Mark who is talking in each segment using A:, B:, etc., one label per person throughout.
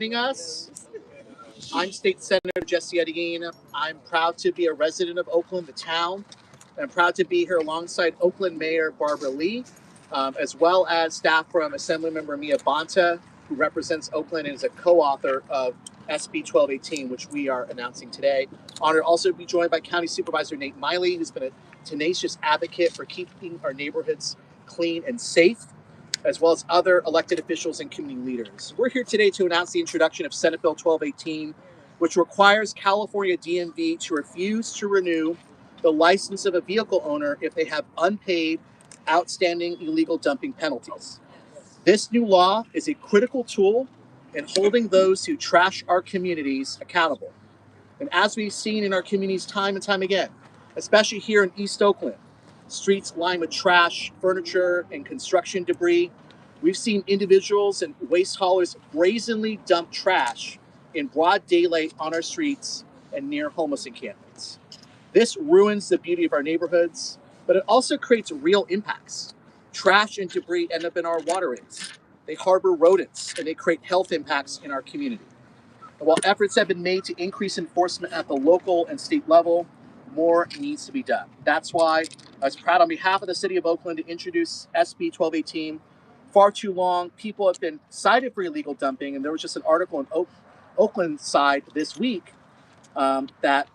A: Us. I'm State Senator Jesse Arreguin. I'm proud to be a resident of Oakland, the town. And I'm proud to be here alongside Oakland Mayor Barbara Lee, as well as staff from Assemblymember Mia Bonta, who represents Oakland and is a co-author of SB 1218, which we are announcing today. Honored to also be joined by County Supervisor Nate Miley, who's been a tenacious advocate for keeping our neighborhoods clean and safe, as well as other elected officials and community leaders. We're here today to announce the introduction of Senate Bill 1218, which requires California DMV to refuse to renew the license of a vehicle owner if they have unpaid, outstanding illegal dumping penalties. This new law is a critical tool in holding those who trash our communities accountable. And as we've seen in our communities time and time again, especially here in East Oakland, streets lined with trash, furniture, and construction debris, we've seen individuals and waste haulers brazenly dump trash in broad daylight on our streets and near homeless encampments. This ruins the beauty of our neighborhoods, but it also creates real impacts. Trash and debris end up in our waterways. They harbor rodents, and they create health impacts in our community. And while efforts have been made to increase enforcement at the local and state level, more needs to be done. That's why I was proud on behalf of the city of Oakland to introduce SB 1218. Far too long, people have been cited for illegal dumping, and there was just an article on Oakland side this week that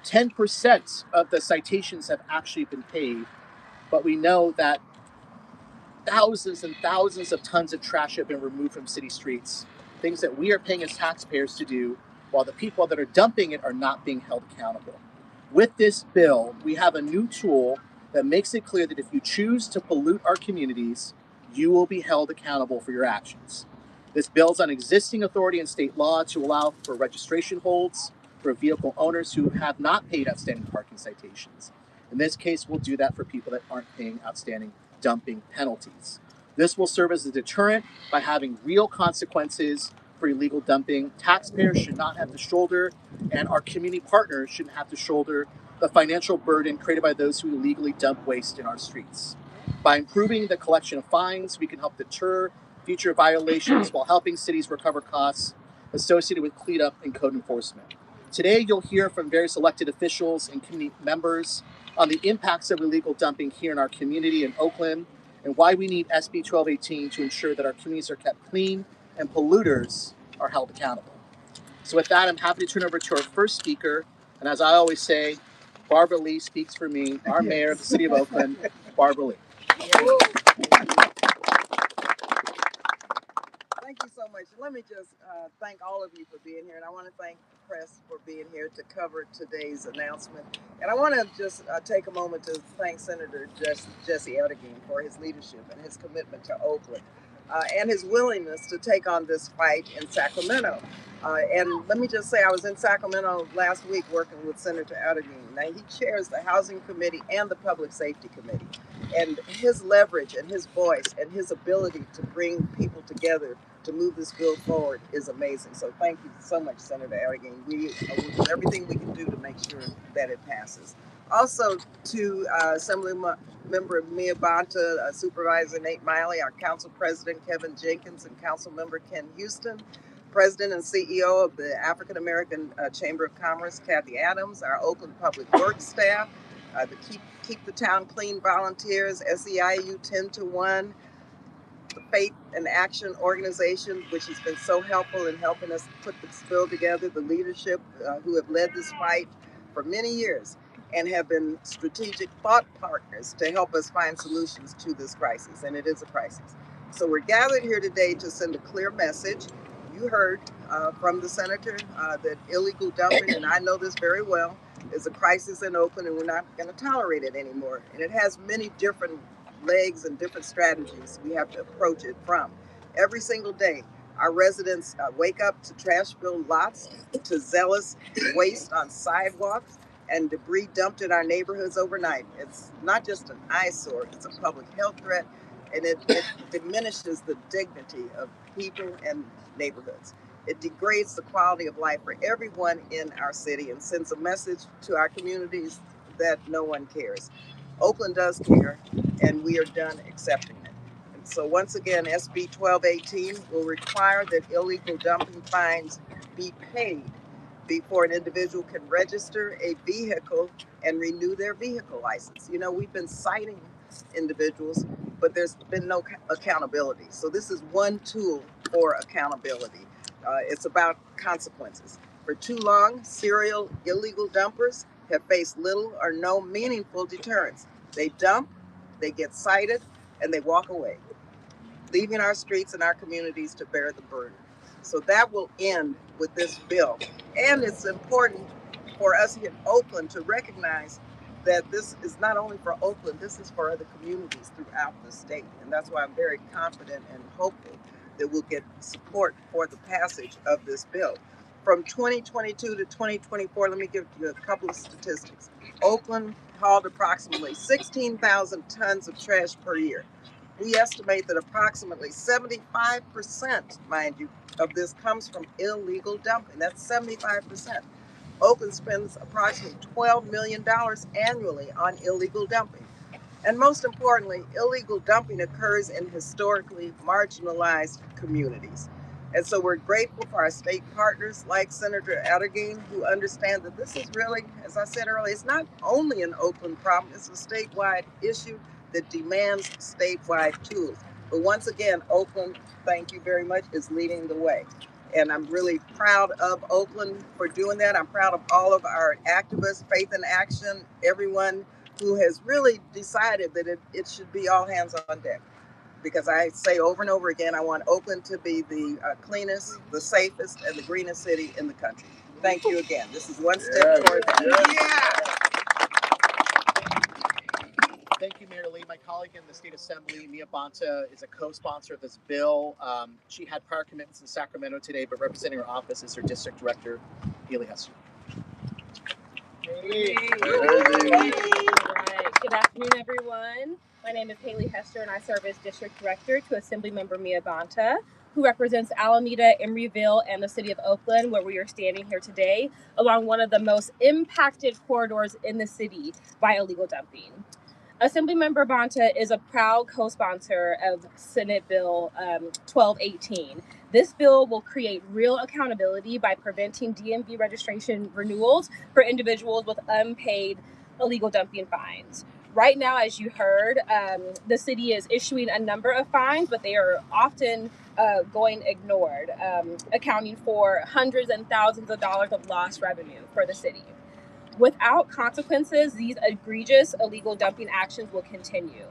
A: 10% of the citations have actually been paid, but we know that thousands and thousands of tons of trash have been removed from city streets, things that we are paying as taxpayers to do, while the people that are dumping it are not being held accountable. With this bill, we have a new tool that makes it clear that if you choose to pollute our communities, you will be held accountable for your actions. This builds on existing authority in state law to allow for registration holds for vehicle owners who have not paid outstanding parking citations. In this case, we'll do that for people that aren't paying outstanding dumping penalties. This will serve as a deterrent by having real consequences for illegal dumping. Taxpayers should not have to shoulder, and our community partners shouldn't have to shoulder the financial burden created by those who illegally dump waste in our streets. By improving the collection of fines, we can help deter future violations while helping cities recover costs associated with cleanup and code enforcement. Today, you'll hear from various elected officials and community members on the impacts of illegal dumping here in our community in Oakland and why we need SB 1218 to ensure that our communities are kept clean and polluters are held accountable. So with that, I'm happy to turn over to our first speaker. And as I always say, Barbara Lee speaks for me, our mayor of the city of Oakland, Barbara Lee.
B: Thank you so much. Let me just thank all of you for being here, and I want to thank the press for being here to cover today's announcement. And I want to just take a moment to thank Senator Jesse Arreguin for his leadership and his commitment to Oakland and his willingness to take on this fight in Sacramento. And let me just say, I was in Sacramento last week working with Senator Arreguin. Now, he chairs the Housing Committee and the Public Safety Committee. And his leverage and his voice and his ability to bring people together to move this bill forward is amazing. So thank you so much, Senator Arreguin. We will do everything we can do to make sure that it passes. Also to Assemblymember Mia Bonta, Supervisor Nate Miley, our Council President Kevin Jenkins, and Council Member Ken Houston, President and CEO of the African American Chamber of Commerce, Kathy Adams, our Oakland Public Works staff, the Keep the Town Clean volunteers, SEIU 10 to 1, the Faith and Action organization, which has been so helpful in helping us put this bill together, the leadership who have led this fight for many years and have been strategic thought partners to help us find solutions to this crisis, and it is a crisis. So we're gathered here today to send a clear message. You heard from the senator that illegal dumping, and I know this very well, is a crisis in Oakland, and we're not going to tolerate it anymore. And it has many different legs and different strategies we have to approach it from. Every single day, our residents wake up to trash-filled lots, to zealous waste on sidewalks, and debris dumped in our neighborhoods overnight. It's not just an eyesore, it's a public health threat, and it diminishes the dignity of people and neighborhoods. It degrades the quality of life for everyone in our city and sends a message to our communities that no one cares. Oakland does care, and we are done accepting it. And So once again, SB 1218 will require that illegal dumping fines be paid before an individual can register a vehicle and renew their vehicle license. You know, we've been citing individuals, but there's been no accountability. So this is one tool for accountability. It's about consequences. For too long, serial illegal dumpers have faced little or no meaningful deterrence. They dump, they get cited, and they walk away, leaving our streets and our communities to bear the burden. So that will end with this bill. And it's important for us here in Oakland to recognize that this is not only for Oakland, this is for other communities throughout the state. And that's why I'm very confident and hopeful that we'll get support for the passage of this bill. From 2022 to 2024, let me give you a couple of statistics. Oakland hauled approximately 16,000 tons of trash per year. We estimate that approximately 75%, mind you, of this comes from illegal dumping. That's 75%. Oakland spends approximately $12 million annually on illegal dumping. And most importantly, illegal dumping occurs in historically marginalized communities. And so we're grateful for our state partners like Senator Arreguin, who understand that this is really, as I said earlier, it's not only an Oakland problem, it's a statewide issue that demands statewide tools. But once again, Oakland, thank you very much, is leading the way. And I'm really proud of Oakland for doing that. I'm proud of all of our activists, Faith in Action, everyone who has really decided that it should be all hands on deck. Because I say over and over again, I want Oakland to be the cleanest, the safest, and the greenest city in the country. Thank you again. This is one step toward that.
A: Thank you, Mayor Lee. My colleague in the State Assembly, Mia Bonta, is a co-sponsor of this bill. She had prior commitments in Sacramento today, but representing her office is her district director, Haley Hester.
C: Hey. All right. Good afternoon, everyone. My name is Haley Hester, and I serve as district director to Assemblymember Mia Bonta, who represents Alameda, Emeryville, and the city of Oakland, where we are standing here today, along one of the most impacted corridors in the city by illegal dumping. Assemblymember Bonta is a proud co-sponsor of Senate Bill 1218. This bill will create real accountability by preventing DMV registration renewals for individuals with unpaid illegal dumping fines. Right now, as you heard, the city is issuing a number of fines, but they are often going ignored, accounting for hundreds and thousands of dollars of lost revenue for the city. Without consequences, these egregious illegal dumping actions will continue.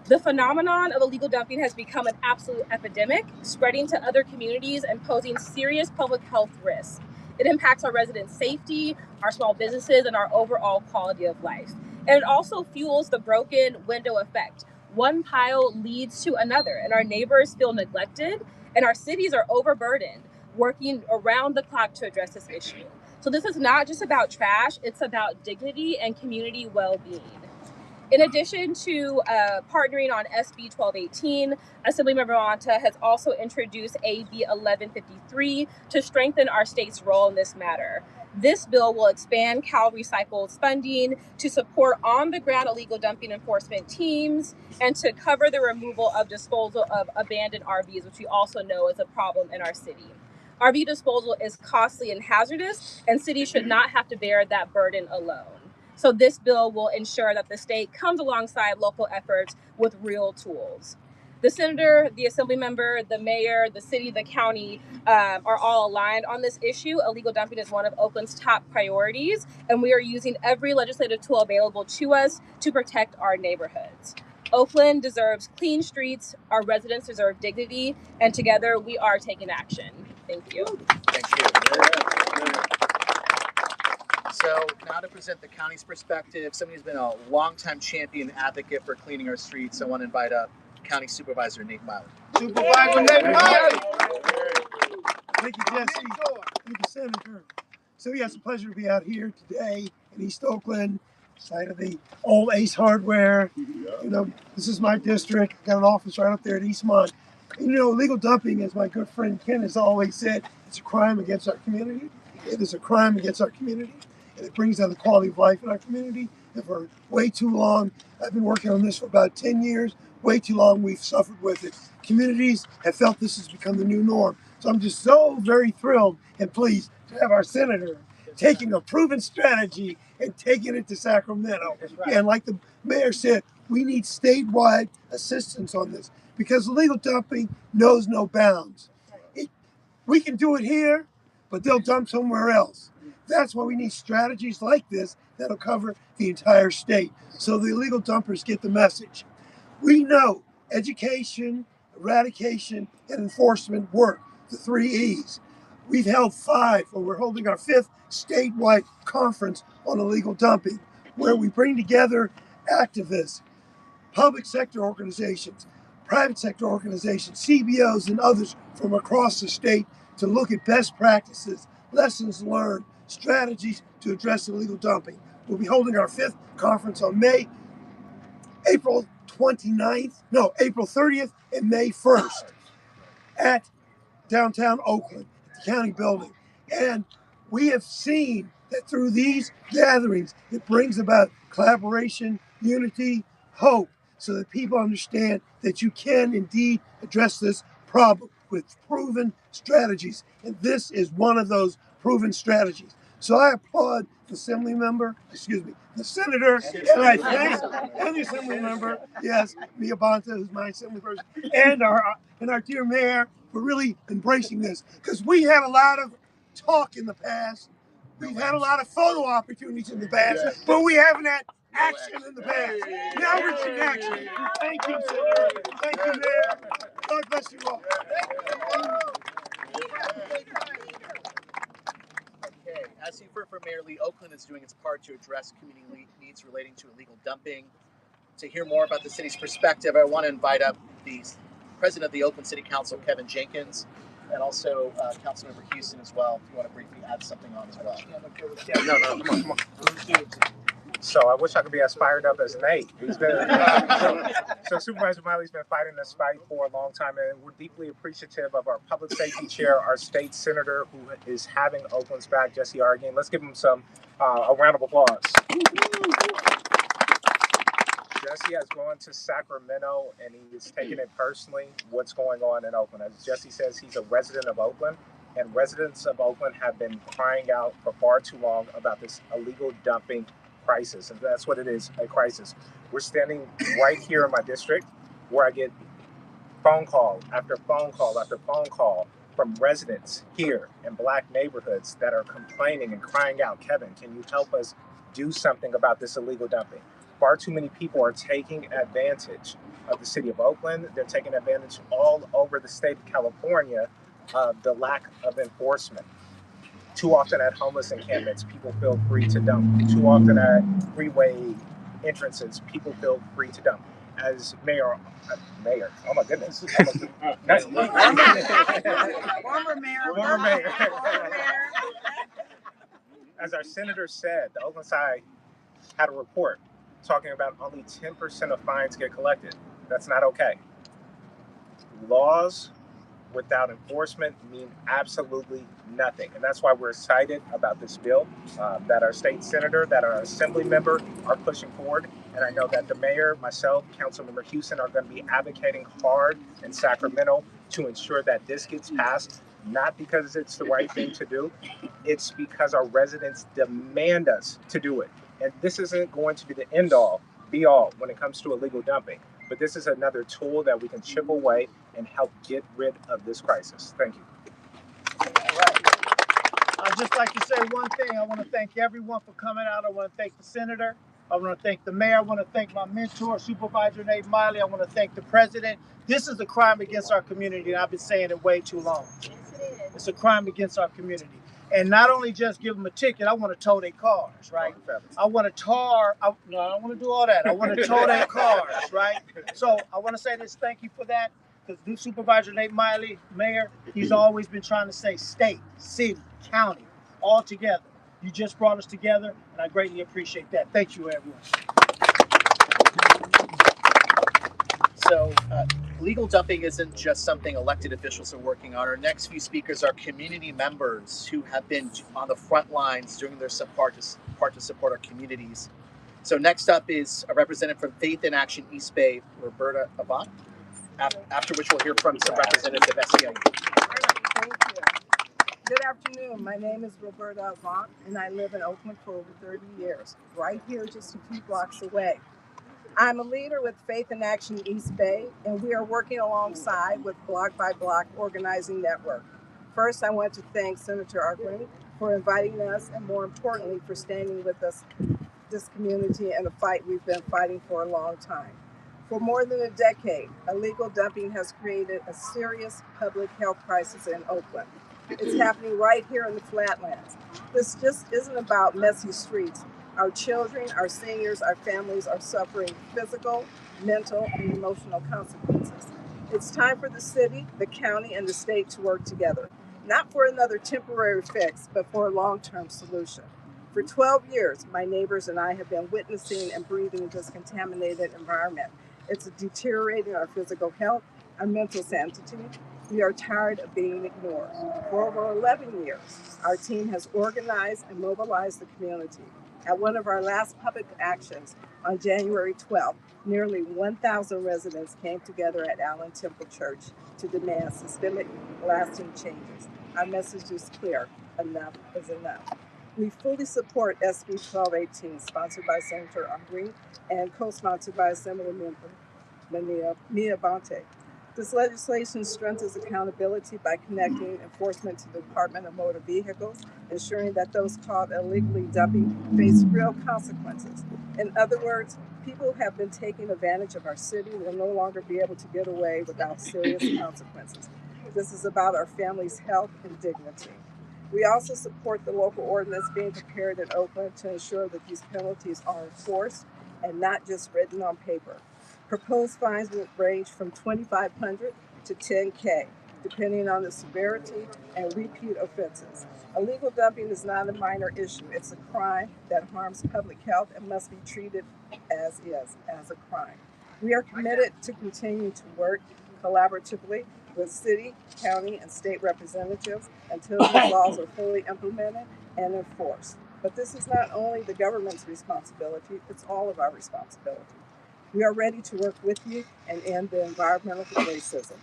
C: The phenomenon of illegal dumping has become an absolute epidemic, spreading to other communities and posing serious public health risks. It impacts our residents' safety, our small businesses, and our overall quality of life. And it also fuels the broken window effect. One pile leads to another, and our neighbors feel neglected, and our cities are overburdened, working around the clock to address this issue. So this is not just about trash, it's about dignity and community well-being. In addition to partnering on SB 1218, Assemblymember Bonta has also introduced AB 1153 to strengthen our state's role in this matter. This bill will expand Cal Recycle's funding to support on-the-ground illegal dumping enforcement teams and to cover the removal of disposal of abandoned RVs, which we also know is a problem in our city. RV disposal is costly and hazardous, and cities should not have to bear that burden alone. So this bill will ensure that the state comes alongside local efforts with real tools. The senator, the assembly member, the mayor, the city, the county are all aligned on this issue. Illegal dumping is one of Oakland's top priorities, and we are using every legislative tool available to us to protect our neighborhoods. Oakland deserves clean streets, our residents deserve dignity, and together we are taking action. Thank you.
A: Thank you. So now to present the county's perspective, somebody who's been a longtime champion and advocate for cleaning our streets, I want to invite up County Supervisor Nate Miley.
D: Supervisor Nate Miley. Thank you, Jesse. Thank you, Senator. So yeah, it's a pleasure to be out here today in East Oakland, site of the old Ace Hardware. You know, this is my district. Got an office right up there at Eastmont. And, you know, illegal dumping, as my good friend Ken has always said, it's a crime against our community. It is a crime against our community. And it brings down the quality of life in our community. And for way too long, I've been working on this for about 10 years, way too long we've suffered with it. Communities have felt this has become the new norm. So I'm just so very thrilled and pleased to have our senator taking a proven strategy and taking it to Sacramento.
A: Right.
D: And like the mayor said, we need statewide assistance on this because illegal dumping knows no bounds. We can do it here, but they'll dump somewhere else. That's why we need strategies like this that'll cover the entire state so the illegal dumpers get the message. We know education, eradication, and enforcement work, the 3 E's. We've held 5, or we're holding our 5th statewide conference on illegal dumping, where we bring together activists, public sector organizations, private sector organizations, CBOs, and others from across the state to look at best practices, lessons learned, strategies to address illegal dumping. We'll be holding our 5th conference on April 30th and May 1st at downtown Oakland, at the county building. And we have seen that through these gatherings, it brings about collaboration, unity, hope, so that people understand that you can indeed address this problem with proven strategies. And this is one of those proven strategies. So I applaud the the senator, and I thank and the assembly member, yes, Mia Bonta, who's my assembly person, and our dear mayor for really embracing this. Because we had a lot of talk in the past. We've had a lot of photo opportunities in the past, but we haven't had action in the past. Now we're taking action. Thank you, Senator. Thank you, Mayor. God bless you all.
A: Okay, as you've heard from Mayor Lee, Oakland is doing its part to address community needs relating to illegal dumping. To hear more about the city's perspective, I want to invite up the President of the Oakland City Council, Kevin Jenkins, and also Councilmember Houston as well, if you want to briefly add something on as well.
E: No, come on. So I wish I could be as fired up as Nate. He's been so Supervisor Miley's been fighting this fight for a long time, and we're deeply appreciative of our public safety chair, our state senator, who is having Oakland's back, Jesse Arreguin. Let's give him a round of applause. Jesse has gone to Sacramento, and he is taking it personally what's going on in Oakland. As Jesse says, he's a resident of Oakland, and residents of Oakland have been crying out for far too long about this illegal dumping crisis, and that's what it is, a crisis. We're standing right here in my district where I get phone call after phone call after phone call from residents here in Black neighborhoods that are complaining and crying out, Kevin, can you help us do something about this illegal dumping? Far too many people are taking advantage of the city of Oakland. They're taking advantage all over the state of California of the lack of enforcement. Too often at homeless encampments, people feel free to dump. Too often at freeway entrances, people feel free to dump. As mayor, oh my goodness. Former mayor. As our senator said, the Oakland side had a report talking about only 10% of fines get collected. That's not okay. Laws without enforcement mean absolutely nothing. And that's why we're excited about this bill that our state senator, that our assembly member are pushing forward. And I know that the mayor, myself, Councilmember Houston are going to be advocating hard in Sacramento to ensure that this gets passed, not because it's the right thing to do, it's because our residents demand us to do it. And this isn't going to be the end all, be all when it comes to illegal dumping. But this is another tool that we can chip away and help get rid of this crisis. Thank you.
F: All right. I'd just like to say one thing. I want to thank everyone for coming out. I want to thank the senator. I want to thank the mayor. I want to thank my mentor, Supervisor Nate Miley. I want to thank the president. This is a crime against our community, and I've been saying it way too long. It's a crime against our community. And not only just give them a ticket, I want to tow their cars, right? I want to I don't want to do all that. I want to tow their cars, right? So I want to say this, thank you for that. Because new Supervisor Nate Miley, mayor, he's always been trying to say state, city, county, all together. You just brought us together, and I greatly appreciate that. Thank you, everyone.
A: So legal dumping isn't just something elected officials are working on. Our next few speakers are community members who have been on the front lines doing their part to support our communities. So next up is a representative from Faith in Action East Bay, Roberta Avant, after which we'll hear from some representatives of SEIU.
B: Thank you. Good afternoon. My name is Roberta Avant, and I live in Oakland for over 30 years, right here just a few blocks away. I'm a leader with Faith in Action East Bay, and we are working alongside with Block by Block Organizing Network. First, I want to thank Senator Arreguin for inviting us, and more importantly, for standing with us, this community, in a fight we've been fighting for a long time. For more than a decade, illegal dumping has created a serious public health crisis in Oakland. It's happening right here in the Flatlands. This just isn't about messy streets. Our children, our seniors, our families are suffering physical, mental, and emotional consequences. It's time for the city, the county, and the state to work together, not for another temporary fix, but for a long-term solution. For 12 years, my neighbors and I have been witnessing and breathing this contaminated environment. It's deteriorating our physical health, our mental sanity. We are tired of being ignored. For over 11 years, our team has organized and mobilized the community. At one of our last public actions on January 12th, nearly 1,000 residents came together at Allen Temple Church to demand systemic, lasting changes. Our message is clear: enough is enough. We fully support SB 1218, sponsored by Senator Arreguin and co-sponsored by Assemblymember Mia Bonte. This legislation strengthens accountability by connecting enforcement to the Department of Motor Vehicles, ensuring that those caught illegally dumping face real consequences. In other words, people who have been taking advantage of our city will no longer be able to get away without serious consequences. This is about our families' health and dignity. We also support the local ordinance being prepared in Oakland to ensure that these penalties are enforced and not just written on paper. Proposed fines will range from $2,500 to $10K, depending on the severity and repeat offenses. Illegal dumping is not a minor issue. It's a crime that harms public health and must be treated as a crime. We are committed to continuing to work collaboratively with city, county, and state representatives until these laws are fully implemented and enforced. But this is not only the government's responsibility, it's all of our responsibility. We are ready to work with you and end the environmental racism.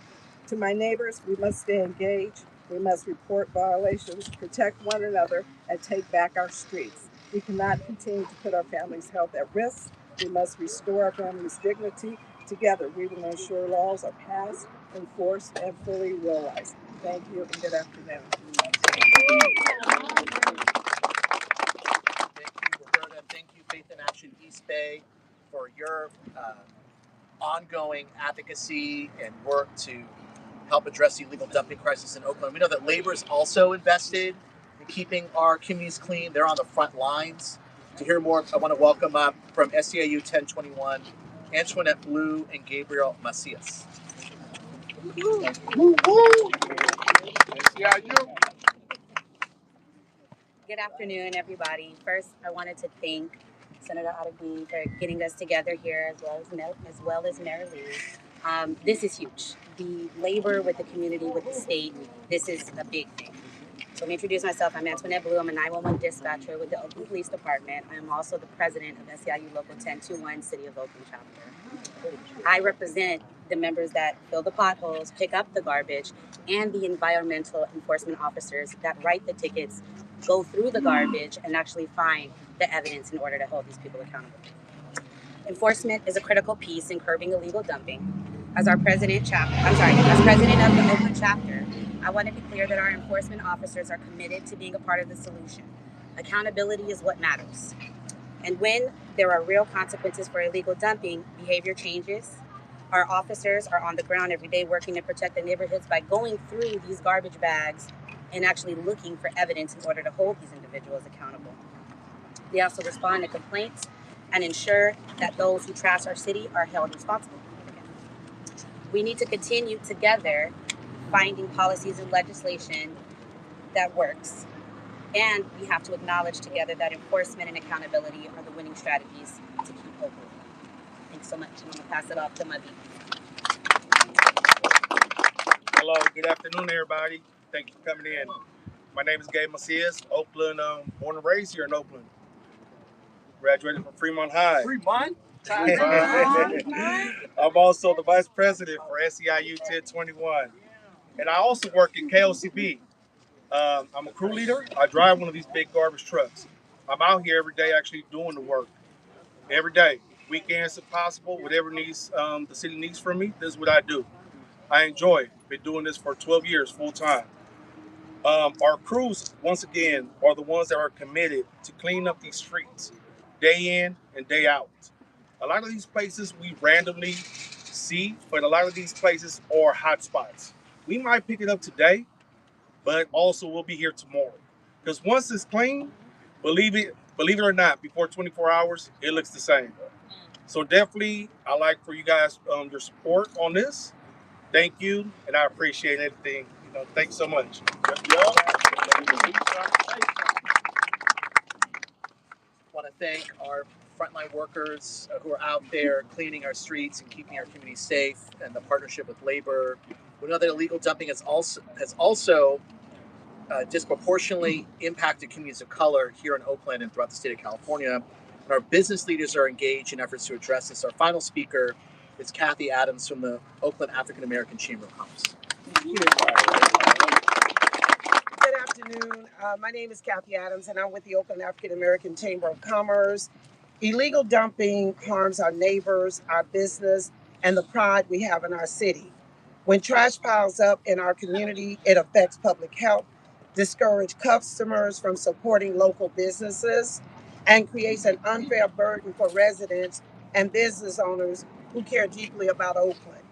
B: To my neighbors, we must stay engaged. We must report violations, protect one another, and take back our streets. We cannot continue to put our families' health at risk. We must restore our families' dignity. Together, we will ensure laws are passed, enforced, and fully realized. Thank you and good afternoon.
A: Thank you, Roberta. Thank you, Faith in Action East Bay, for your ongoing advocacy and work to help address the illegal dumping crisis in Oakland. We know that labor is also invested in keeping our communities clean. They're on the front lines. To hear more, I want to welcome up from SEIU 1021, Antoinette Blue and Gabriel Macias.
G: Good afternoon, everybody. First, I wanted to thank Senator Arreguin for getting us together here, as well as Mayor Lee. This is huge. The labor with the community, with the state, this is a big thing. So let me introduce myself. I'm Antoinette Blue. I'm a 911 dispatcher with the Oakland Police Department. I'm also the president of SEIU Local 1021 City of Oakland chapter. I represent the members that fill the potholes, pick up the garbage, and the environmental enforcement officers that write the tickets, go through the garbage, and actually find the evidence in order to hold these people accountable. Enforcement is a critical piece in curbing illegal dumping. As president of the Oakland chapter, I want to be clear that our enforcement officers are committed to being a part of the solution. Accountability is what matters. And when there are real consequences for illegal dumping, behavior changes. Our officers are on the ground every day working to protect the neighborhoods by going through these garbage bags and actually looking for evidence in order to hold these individuals accountable. They also respond to complaints and ensure that those who trash our city are held responsible. We need to continue together finding policies and legislation that works. And we have to acknowledge together that enforcement and accountability are the winning strategies to keep Oakland. Thanks so much. I'm going to pass it off to my VP.
H: Hello, good afternoon, everybody. Thank you for coming in. My name is Gabe Macias, Oakland, born and raised here in Oakland. Graduated from Fremont High.
A: Fremont?
H: I'm also the vice president for SEIU 1021. And I also work in KOCB. I'm a crew leader. I drive one of these big garbage trucks. I'm out here every day actually doing the work. Every day. Weekends if possible, whatever needs the city needs from me, this is what I do. I enjoy it. Been doing this for 12 years full time. Our crews, once again, are the ones that are committed to clean up these streets day in and day out. A lot of these places we randomly see, but a lot of these places are hot spots. We might pick it up today, but also we'll be here tomorrow. Because once it's clean, believe it or not, before 24 hours, it looks the same. So definitely, I like for you guys your support on this. Thank you, and I appreciate everything. Thanks so much.
A: Want to thank our frontline workers who are out there cleaning our streets and keeping our community safe, and the partnership with labor. We know that illegal dumping has also disproportionately impacted communities of color here in Oakland and throughout the state of California. And our business leaders are engaged in efforts to address this. Our final speaker is Kathy Adams from the Oakland African American Chamber of Commerce.
I: Good afternoon. My name is Kathy Adams, and I'm with the Oakland African American Chamber of Commerce. Illegal dumping harms our neighbors, our business, and the pride we have in our city. When trash piles up in our community, it affects public health, discourages customers from supporting local businesses, and creates an unfair burden for residents and business owners who care deeply about Oakland.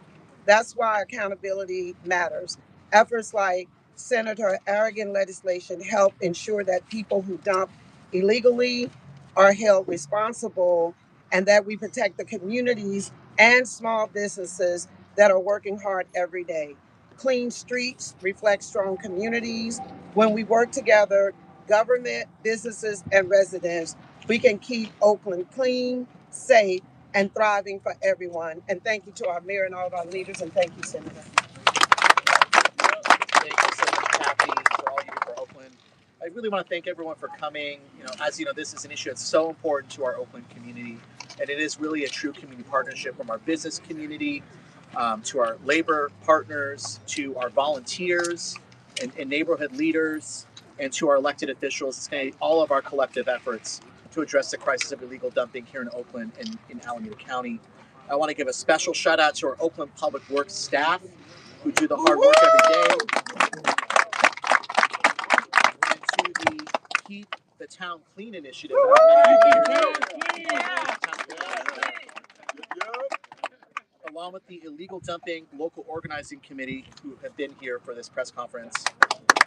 I: That's why accountability matters. Efforts like Senator Arreguin legislation help ensure that people who dump illegally are held responsible, and that we protect the communities and small businesses that are working hard every day. Clean streets reflect strong communities. When we work together, government, businesses, and residents, we can keep Oakland clean, safe, and thriving for everyone. And thank you to our mayor and all of our leaders, and thank you, Senator.
A: Thank you so much, Kathy, for all you do for Oakland. I really want to thank everyone for coming. As you know, this is an issue that's so important to our Oakland community, and it is really a true community partnership from our business community to our labor partners, to our volunteers and neighborhood leaders, and to our elected officials. It's going to be all of our collective efforts to address the crisis of illegal dumping here in Oakland and in Alameda County. I want to give a special shout out to our Oakland Public Works staff who do the hard work every day, and to the Keep the Town Clean initiative. Along with the Illegal Dumping Local Organizing Committee, who have been here for this press conference.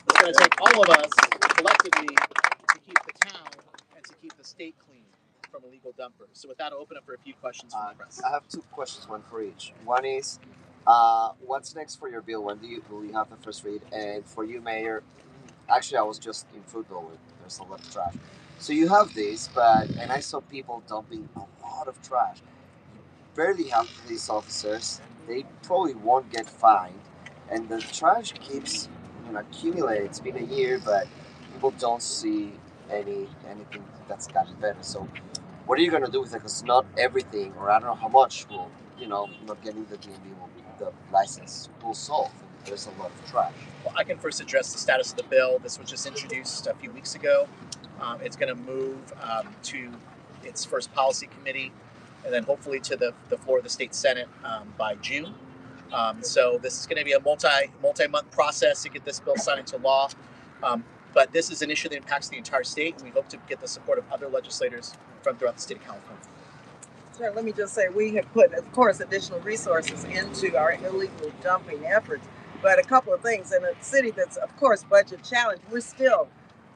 A: It's going to take all of us collectively to keep the town and to keep the state clean from illegal dumpers. So with that, I'll open up for a few questions from the press.
J: I have two questions, one for each. One is, what's next for your bill? When will you have the first read? And for you, Mayor, actually, I was just in football. There's a lot of trash. So you have this, and I saw people dumping a lot of trash. You barely have police officers. They probably won't get fined. And the trash keeps accumulating. It's been a year, but people don't see anything that's gotten better. So what are you going to do with it? Because not everything, or I don't know how much, will, not getting the DMV, the license will solve. There's a lot of trash.
A: Well, I can first address the status of the bill. This was just introduced a few weeks ago. It's going to move to its first policy committee, and then hopefully to the floor of the state Senate by June. So this is going to be a multi-month process to get this bill signed into law. But this is an issue that impacts the entire state, and we hope to get the support of other legislators from throughout the state of California.
B: Sure, let me just say we have put, of course, additional resources into our illegal dumping efforts. But a couple of things, in a city that's, of course, budget challenged, we're still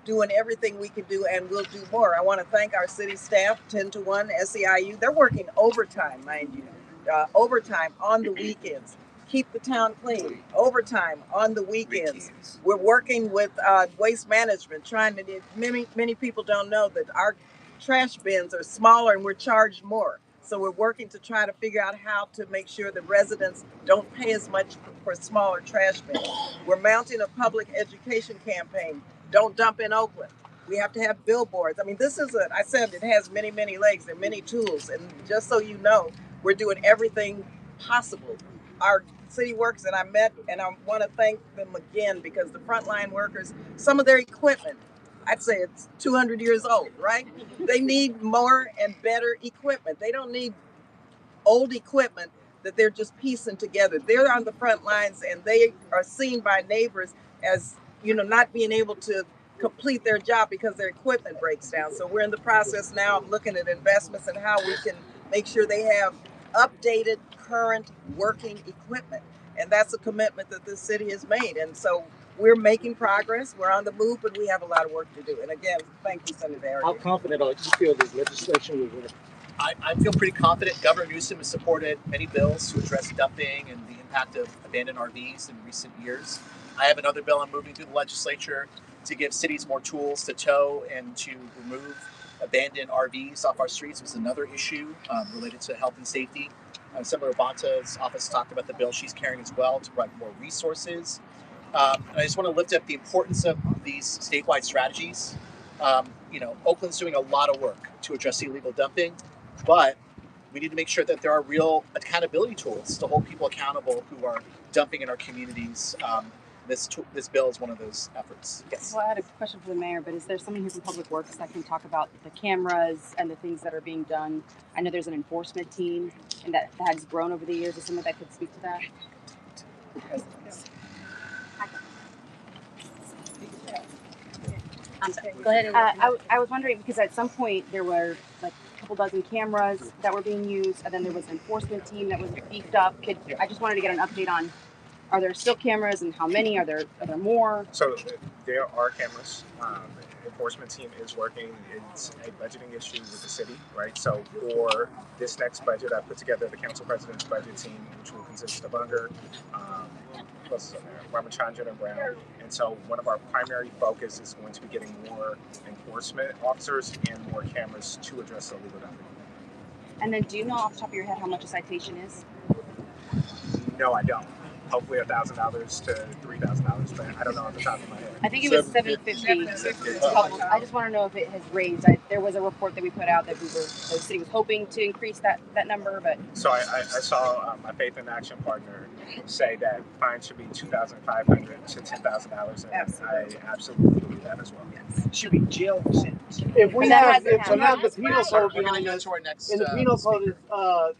B: doing everything we can do, and we'll do more. I want to thank our city staff, 10-1, SEIU. They're working overtime, mind you, overtime on the weekends. Keep the town clean, overtime on the weekends. We're working with waste management, trying to, many people don't know that our trash bins are smaller and we're charged more. So we're working to try to figure out how to make sure that residents don't pay as much for smaller trash bins. We're mounting a public education campaign. Don't dump in Oakland. We have to have billboards. I mean, this is I said it has many, many legs and many tools. And just so you know, we're doing everything possible. Our city works, and I met, and I want to thank them again, because the frontline workers, some of their equipment, I'd say it's 200 years old, right? They need more and better equipment. They don't need old equipment that they're just piecing together. They're on the front lines, and they are seen by neighbors as, not being able to complete their job because their equipment breaks down. So we're in the process now of looking at investments and how we can make sure they have updated, current, working equipment. And that's a commitment that this city has made. And so we're making progress. We're on the move, but we have a lot of work to do. And again, thank you, Senator Arreguin.
K: How confident are you feel this legislation will work?
A: I feel pretty confident. Governor Newsom has supported many bills to address dumping and the impact of abandoned RVs in recent years. I have another bill I'm moving through the legislature to give cities more tools to tow and to remove abandoned RVs off our streets. It was another issue related to health and safety. Senator Bonta's office talked about the bill she's carrying as well to provide more resources. And I just want to lift up the importance of these statewide strategies. Oakland's doing a lot of work to address illegal dumping, but we need to make sure that there are real accountability tools to hold people accountable who are dumping in our communities. This bill is one of those efforts. Yes.
L: Well, I had a question for the mayor, but is there someone here from Public Works that can talk about the cameras and the things that are being done? I know there's an enforcement team, and that has grown over the years. Is someone that could speak to that?
G: Go ahead.
L: I was wondering, because at some point there were like a couple dozen cameras that were being used, and then there was an enforcement team that was beefed up. I just wanted to get an update on, are there still cameras, and how many? Are there more?
E: So there are cameras. Enforcement team is working. It's a budgeting issue with the city, right? So for this next budget, I put together the council president's budget team, which will consist of Unger, Ramachandran, and Brown. And so one of our primary focus is going to be getting more enforcement officers and more cameras to address the illegal dumping.
L: And then, do you know off the top of your head how much a citation is?
E: No, I don't. Hopefully $1,000 to $3,000, but I don't know off the top of my head.
L: I think it was $750. I just want to know if it has raised. There was a report that we put out that the city was hoping to increase that number, but.
E: So I saw my Faith in Action partner say that fines should be $2,500 to $10,000, and I absolutely believe that as well.
K: Yes. Should be jail sentence.
F: If we have the penal code
A: We're going
F: behind
A: to go
F: us,
A: to our next.
F: and the penal code is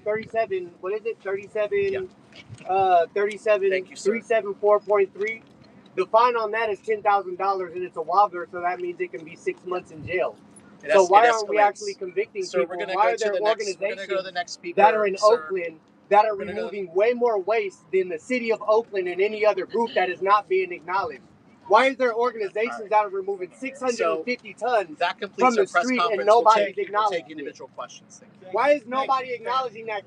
F: 37. What is it? 37.
A: Yeah.
F: 37.
A: Thank you, sir.
F: 374.3. The fine on that is $10,000, and it's a wobbler, so that means it can be 6 months in jail. So why aren't we actually convicting people? Why are there organizations that are in Oakland that are removing way more waste than the city of Oakland and any other group that is not being acknowledged? Why is there organizations that are removing 650 tons
A: that
F: from the street and nobody's acknowledging
A: individual questions?
F: Why is nobody acknowledging that?